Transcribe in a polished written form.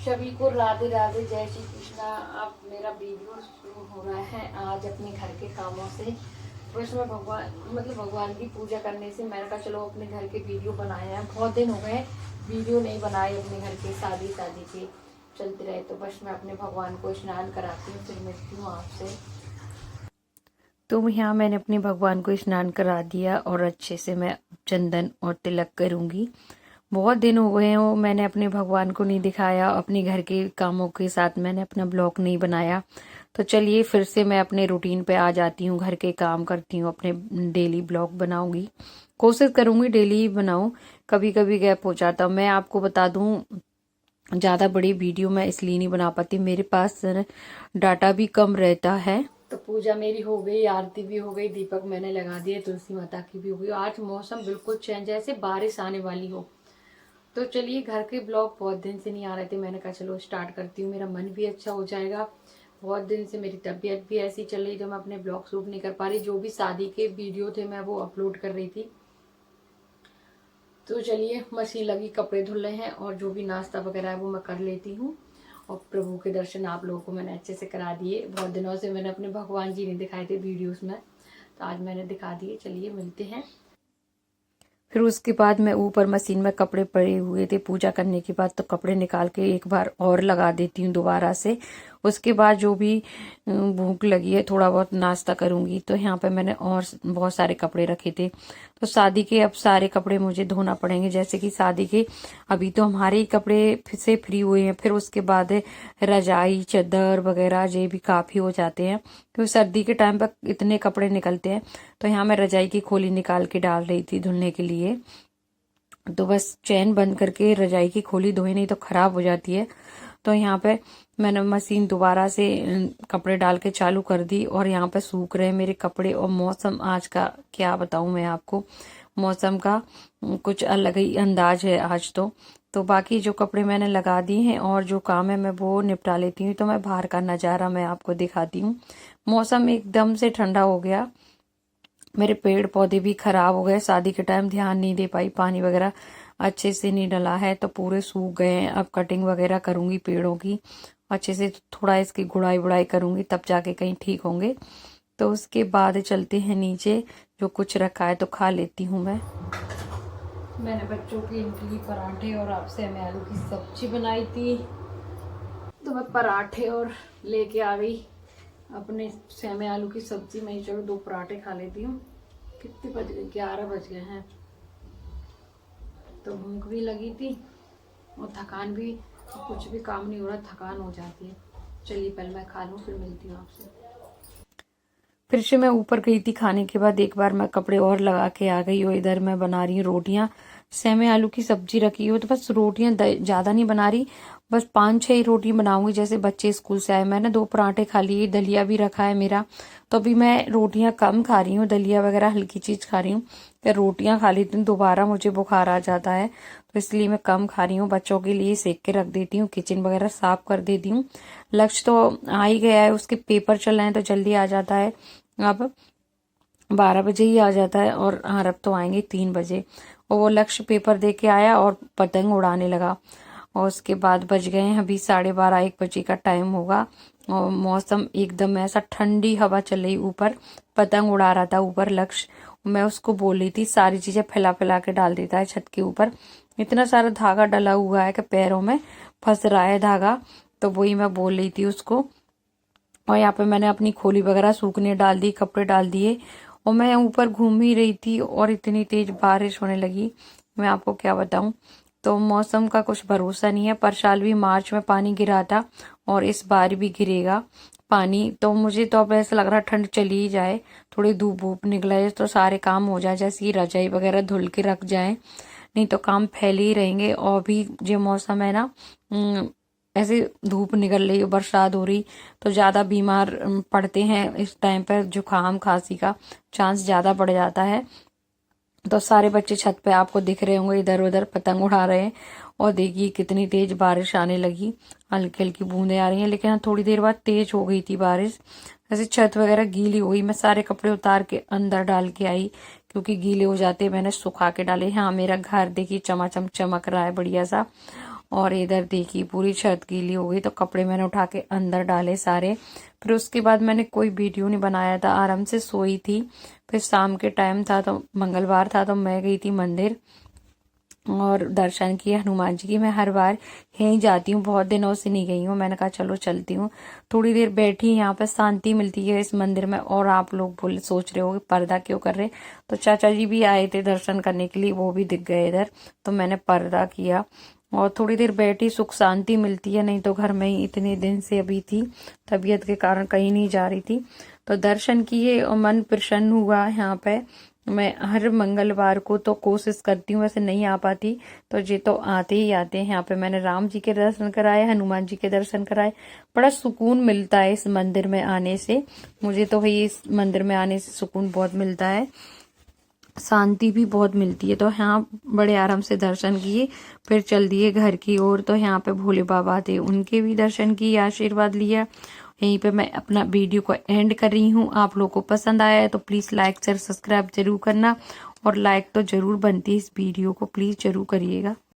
सभी को राधे राधे, जय श्री कृष्णा। अब मेरा वीडियो शुरू हो रहा है आज अपने घर के कामों से। बस मैं भगवान की पूजा करने से मैंने कहा चलो अपने घर के वीडियो बनाए हैं। बहुत दिन हो गए वीडियो नहीं बनाए अपने घर के, शादी के चलते रहे। तो बस मैं अपने भगवान को स्नान कराती हूँ, फिर मिलती हूँ आपसे। तो यहाँ मैंने अपने भगवान को स्नान करा दिया और अच्छे से मैं चंदन और तिलक करूँगी। बहुत दिन हो गए हो मैंने अपने भगवान को नहीं दिखाया, अपने घर के कामों के साथ मैंने अपना ब्लॉग नहीं बनाया। तो चलिए फिर से मैं अपने रूटीन पे आ जाती हूँ, घर के काम करती हूँ, अपने डेली ब्लॉग बनाऊंगी। कोशिश करूंगी डेली ही बनाऊं, कभी कभी गैप हो जाता। मैं आपको बता दूं, ज़्यादा बड़ी वीडियो मैं इसलिए नहीं बना पाती, मेरे पास डाटा भी कम रहता है। तो पूजा मेरी हो गई, आरती भी हो गई, दीपक मैंने लगा दिए, तुलसी माता की भी हो गई। आज मौसम बिल्कुल चेंज, जैसे बारिश आने वाली हो। तो चलिए, घर के ब्लॉग बहुत दिन से नहीं आ रहे थे, मैंने कहा चलो स्टार्ट करती हूँ, मेरा मन भी अच्छा हो जाएगा। बहुत दिन से मेरी तबीयत भी ऐसी चल रही, जो मैं अपने ब्लॉग शूट नहीं कर पा रही। जो भी शादी के वीडियो थे मैं वो अपलोड कर रही थी। तो चलिए, मशीन लगी, कपड़े धुल रहे हैं और जो भी नाश्ता वगैरह है वो मैं कर लेती हूँ। और प्रभु के दर्शन आप लोगों को मैंने अच्छे से करा दिए। बहुत दिनों से मैंने अपने भगवान जी नहीं दिखाए थे वीडियोस में, तो आज मैंने दिखा दिए। चलिए मिलते हैं। फिर उसके बाद मैं ऊपर मशीन में कपड़े पड़े हुए थे पूजा करने के बाद, तो कपड़े निकाल के एक बार और लगा देती हूँ दोबारा से। उसके बाद जो भी भूख लगी है थोड़ा बहुत नाश्ता करूंगी। तो यहाँ पे मैंने और बहुत सारे कपड़े रखे थे, तो शादी के अब सारे कपड़े मुझे धोना पड़ेंगे। जैसे कि शादी के अभी तो हमारे ही कपड़े फिर से फ्री हुए हैं, फिर उसके बाद रजाई चादर वगैरह ये भी काफी हो जाते हैं, क्योंकि सर्दी के टाइम पर इतने कपड़े निकलते हैं। तो यहाँ मैं रजाई की खोली निकाल के डाल रही थी धुलने के लिए। तो बस चैन बंद करके रजाई की खोली धोई, नहीं तो खराब हो जाती है। तो यहाँ पे मैंने मशीन दोबारा से कपड़े डाल के चालू कर दी और यहाँ पे सूख रहे हैं मेरे कपड़े। और मौसम आज का क्या बताऊं मैं आपको, मौसम का कुछ अलग ही अंदाज है आज तो बाकी जो कपड़े मैंने लगा दिए हैं और जो काम है मैं वो निपटा लेती हूँ। तो मैं बाहर का नज़ारा मैं आपको दिखाती हूँ। मौसम एकदम से ठंडा हो गया, मेरे पेड़ पौधे भी खराब हो गए, शादी के टाइम ध्यान नहीं दे पाई, पानी वगैरह अच्छे से नहीं डला है तो पूरे सूख गए हैं। अब कटिंग वगैरह करूंगी पेड़ों की अच्छे से, थोड़ा इसकी गुड़ाई बुड़ाई करूंगी, तब जाके कहीं ठीक होंगे। तो उसके बाद चलते हैं नीचे, जो कुछ रखा है तो खा लेती हूँ मैं। मैंने बच्चों के इडली पराठे और आपसे मैं आलू की सब्जी बनाई थी, तो मैं पराठे और लेके आ गई अपने सेमे आलू की सब्जी। मैं चलो 2 पराठे खा लेती हूँ। कितने बज गए, 11 बज गए हैं। तो भूख भी लगी थी और थकान भी, कुछ भी काम नहीं हो रहा, थकान हो जाती है। चलिए पहले मैं खा लूँ, फिर मिलती हूँ आपसे। फिर से मैं ऊपर गई थी खाने के बाद, एक बार मैं कपड़े और लगा के आ गई और इधर मैं बना रही हूँ रोटियां। सेमे आलू की सब्जी रखी हो तो बस रोटियां ज्यादा नहीं बना रही, बस 5-6 ही रोटी बनाऊंगी। जैसे बच्चे स्कूल से आए, मैंने 2 पराठे खा लिए, दलिया भी रखा है मेरा। तो अभी मैं रोटियां कम खा रही हूँ, दलिया वगैरह हल्की चीज खा रही हूँ। फिर रोटियां खा लेती हूँ, दोबारा मुझे बुखार आ जाता है, तो इसलिए मैं कम खा रही हूँ। बच्चों के लिए सेक के रख देती हूँ, किचन वगैरह साफ कर देती हूँ। लक्ष्य तो आ ही गया है, उसके पेपर चल रहे हैं तो जल्दी आ जाता है। अब 12 बजे ही आ जाता है और अब तो आएंगे 3 बजे। और वो लक्ष्य पेपर दे के आया और पतंग उड़ाने लगा। और उसके बाद बज गए हैं अभी 12:30-1 बजे का टाइम होगा। और मौसम एकदम ऐसा, ठंडी हवा चल रही, ऊपर पतंग उड़ा रहा था ऊपर लक्ष्य। मैं उसको बोल रही थी सारी चीजें फैला फैला के डाल देता है छत के ऊपर, इतना सारा धागा डला हुआ है कि पैरों में फंस रहा है धागा। तो वही मैं बोल रही थी उसको। और यहाँ पे मैंने अपनी खोली वगैरह सूखने डाल दी, कपड़े डाल दिए और मैं ऊपर घूम ही रही थी और इतनी तेज बारिश होने लगी, मैं आपको क्या बताऊं। तो मौसम का कुछ भरोसा नहीं है, पर साल भी मार्च में पानी गिरा था और इस बार भी गिरेगा पानी। तो मुझे तो अब ऐसा लग रहा ठंड चली ही जाए, थोड़ी धूप वूप निकले तो सारे काम हो जाए, जैसे रजाई वगैरह धुल के रख जाए, नहीं तो काम फैले ही रहेंगे। और भी जो मौसम है ना, ऐसे धूप निकल रही, बरसात हो रही, तो ज्यादा बीमार पड़ते हैं इस टाइम पर, जुकाम खांसी का चांस ज्यादा बढ़ जाता है। तो सारे बच्चे छत पे आपको दिख रहे होंगे, इधर उधर पतंग उड़ा रहे हैं। और देखिए कितनी तेज बारिश आने लगी, हल्की हल्की बूंदे आ रही हैं, लेकिन थोड़ी देर बाद तेज हो गई थी बारिश। ऐसे छत वगैरह गीली हुई, मैं सारे कपड़े उतार के अंदर डाल के आई, क्योंकि गीले हो जाते, मैंने सुखा के डाले। हाँ, मेरा घर देखिए चमाचम चमक रहा है बढ़िया सा। और इधर देखिए पूरी छत गीली हो गई, तो कपड़े मैंने उठा के अंदर डाले सारे। फिर उसके बाद मैंने कोई वीडियो नहीं बनाया था, आराम से सोई थी। फिर शाम के टाइम था, तो मंगलवार था, तो मैं गई थी मंदिर और दर्शन किए हनुमान जी की। मैं हर बार यहीं जाती हूँ, बहुत दिनों से नहीं गई हूँ। मैंने कहा चलो चलती हूँ, थोड़ी देर बैठी, यहाँ पे शांति मिलती है इस मंदिर में। और आप लोग बोले सोच रहे हो कि पर्दा क्यों कर रहे, तो चाचा जी भी आए थे दर्शन करने के लिए, वो भी दिख गए इधर, तो मैंने पर्दा किया और थोड़ी देर बैठी, सुख शांति मिलती है। नहीं तो घर में ही इतने दिन से अभी थी, तबीयत के कारण कहीं नहीं जा रही थी। तो दर्शन किए और मन प्रसन्न हुआ। यहाँ पे मैं हर मंगलवार को तो कोशिश करती हूँ, वैसे नहीं आ पाती, तो ये तो आते ही आते हैं। यहाँ पे मैंने राम जी के दर्शन कराए, हनुमान जी के दर्शन कराए। बड़ा सुकून मिलता है इस मंदिर में आने से, मुझे तो भाई इस मंदिर में आने से सुकून बहुत मिलता है, शांति भी बहुत मिलती है। तो यहाँ बड़े आराम से दर्शन किए, फिर चल दिए घर की ओर। तो यहाँ पे भोले बाबा थे, उनके भी दर्शन किए, आशीर्वाद लिया। यहीं पे मैं अपना वीडियो को एंड कर रही हूँ। आप लोगों को पसंद आया है तो प्लीज लाइक शेयर सब्सक्राइब जरूर करना, और लाइक तो जरूर बनती है, इस वीडियो को प्लीज जरूर करिएगा।